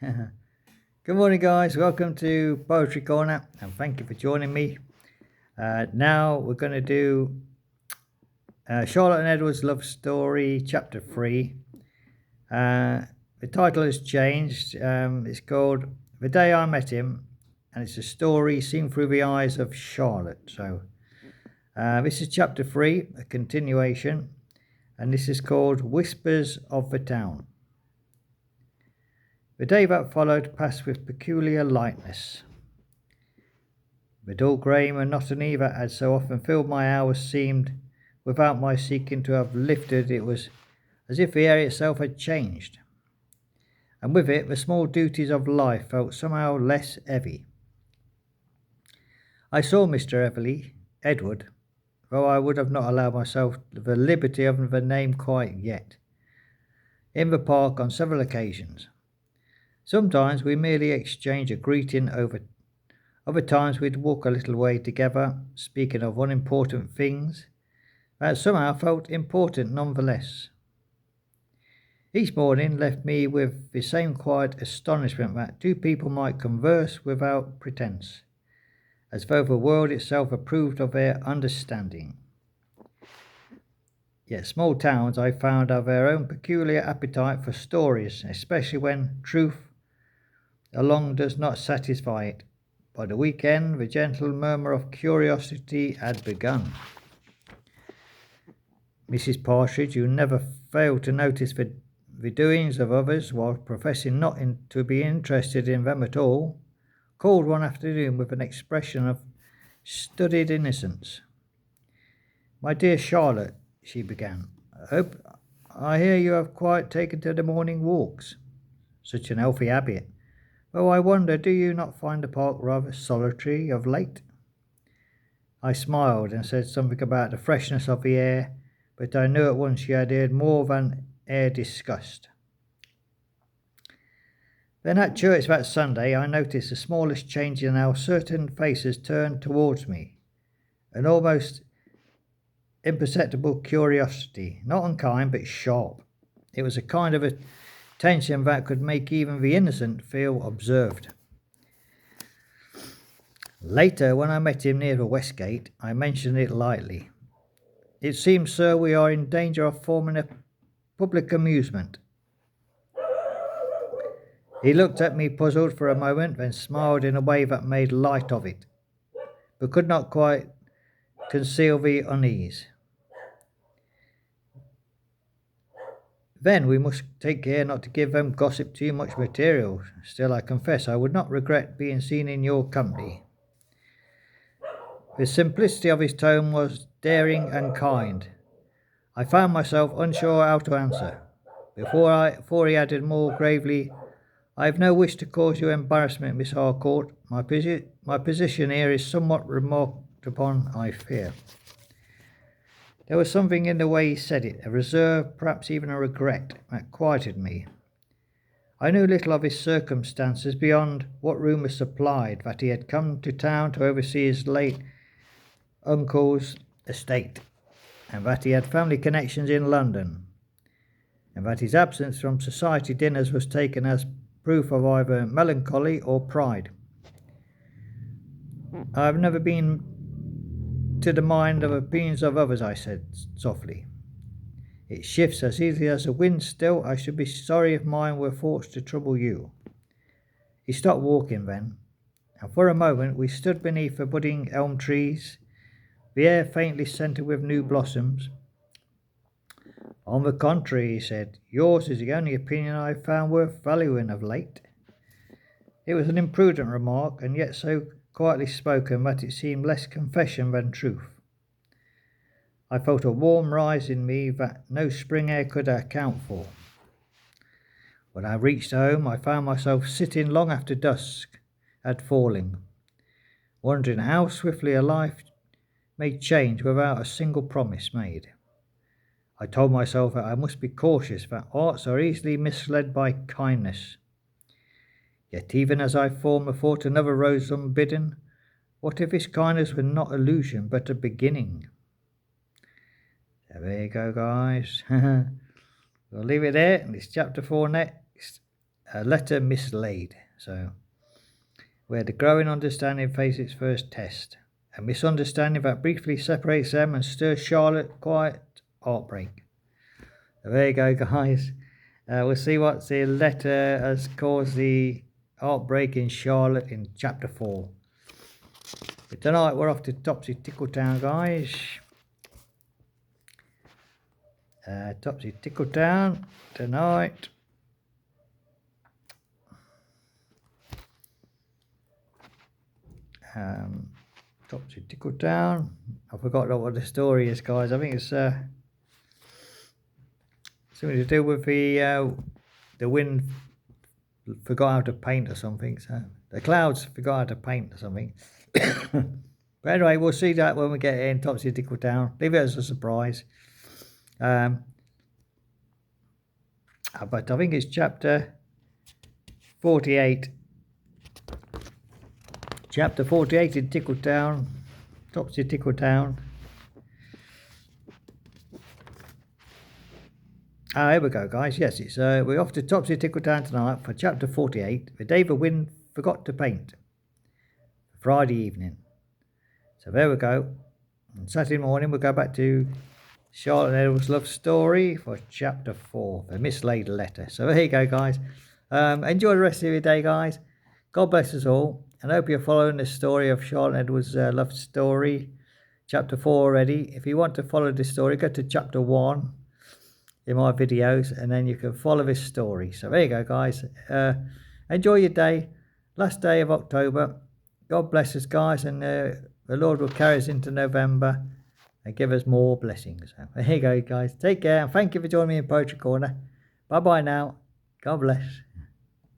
Good morning, guys. Welcome to Poetry Corner, and thank you for joining me. Now we're going to do Charlotte and Edward's Love Story, Chapter 3. The title has changed. It's called The Day I Met Him, and it's a story seen through the eyes of Charlotte. So this is Chapter 3, a continuation, and this is called Whispers of the Town. The day that followed passed with peculiar lightness. The dull grey monotony that had so often filled my hours seemed, without my seeking to have lifted, it was as if the air itself had changed, and with it the small duties of life felt somehow less heavy. I saw Mr. Edward, though I would have not allowed myself the liberty of the name quite yet, in the park on several occasions. Sometimes we merely exchanged a greeting. Other times we'd walk a little way together, speaking of unimportant things that somehow felt important nonetheless. Each morning left me with the same quiet astonishment that two people might converse without pretense, as though the world itself approved of their understanding. Yet small towns, I found, have their own peculiar appetite for stories, especially when truth alone does not satisfy it. By the weekend, the gentle murmur of curiosity had begun. Mrs. Partridge, who never failed to notice the doings of others while professing not to be interested in them at all, called one afternoon with an expression of studied innocence. "My dear Charlotte," she began, I hear you have quite taken to the morning walks. Such an healthy habit. Though I wonder, do you not find the park rather solitary of late? I smiled and said something about the freshness of the air, but I knew at once she had heard more than air discussed. Then at church that Sunday I noticed the smallest change in how certain faces turned towards me, an almost imperceptible curiosity, not unkind but sharp. It was a kind of attention that could make even the innocent feel observed. Later, when I met him near the West Gate, I mentioned it lightly. "It seems, sir, we are in danger of forming a public amusement." He looked at me puzzled for a moment, then smiled in a way that made light of it, but could not quite conceal the unease. "Then we must take care not to give them gossip too much material. Still, I confess I would not regret being seen in your company." The simplicity of his tone was daring and kind. I found myself unsure how to answer. Before he added more gravely, "I have no wish to cause you embarrassment, Miss Harcourt. My position here is somewhat remarked upon, I fear." There was something in the way he said it, a reserve, perhaps even a regret, that quieted me. I knew little of his circumstances beyond what rumours supplied, that he had come to town to oversee his late uncle's estate, and that he had family connections in London, and that his absence from society dinners was taken as proof of either melancholy or pride. "I have never been to the mind of opinions of others," I said softly. "It shifts as easily as the wind. Still, I should be sorry if mine were thoughts to trouble you." He stopped walking then, and for a moment we stood beneath the budding elm trees, the air faintly scented with new blossoms. "On the contrary," he said, "yours is the only opinion I have found worth valuing of late." It was an imprudent remark, and yet so quietly spoken that it seemed less confession than truth. I felt a warm rise in me that no spring air could account for. When I reached home, I found myself sitting long after dusk had fallen, wondering how swiftly a life may change without a single promise made. I told myself that I must be cautious, that hearts are easily misled by kindness. Yet even as I formed the thought, another rose unbidden. What if this kindness were not illusion, but a beginning? So there you go, guys. We'll leave it there. It's chapter 4 next. a letter mislaid. So, where the growing understanding faces its first test. A misunderstanding that briefly separates them and stirs Charlotte quiet heartbreak. So there you go, guys. We'll see what the letter has caused the heartbreak in Charlotte in chapter 4. But tonight we're off to Topsy Tickletown, guys. Topsy Tickletown tonight. Topsy Tickletown. I forgot what the story is, guys. I think it's something to do with the wind forgot how to paint or something. So the clouds forgot how to paint or something. But anyway, we'll see that when we get in Topsy Tickletown. Leave it as a surprise. But I think it's chapter 48. Chapter 48 in Tickletown. Topsy Tickletown. Here we go, guys. Yes, it's we're off to Topsy Tickletown tonight for chapter 48. The day the wind forgot to paint. Friday evening. So there we go. On Saturday morning, we'll go back to Charlotte and Edward's love story for chapter 4, the mislaid letter. So there you go, guys. Enjoy the rest of your day, guys. God bless us all. And I hope you're following the story of Charlotte and Edward's love story, chapter 4 already. If you want to follow this story, go to chapter 1 in my videos, and then you can follow this story. So there you go, guys. Enjoy your day. Last day of October. God bless us, guys, and the Lord will carry us into November and give us more blessings. So there you go, guys. Take care, and thank you for joining me in Poetry Corner. Bye-bye now. God bless.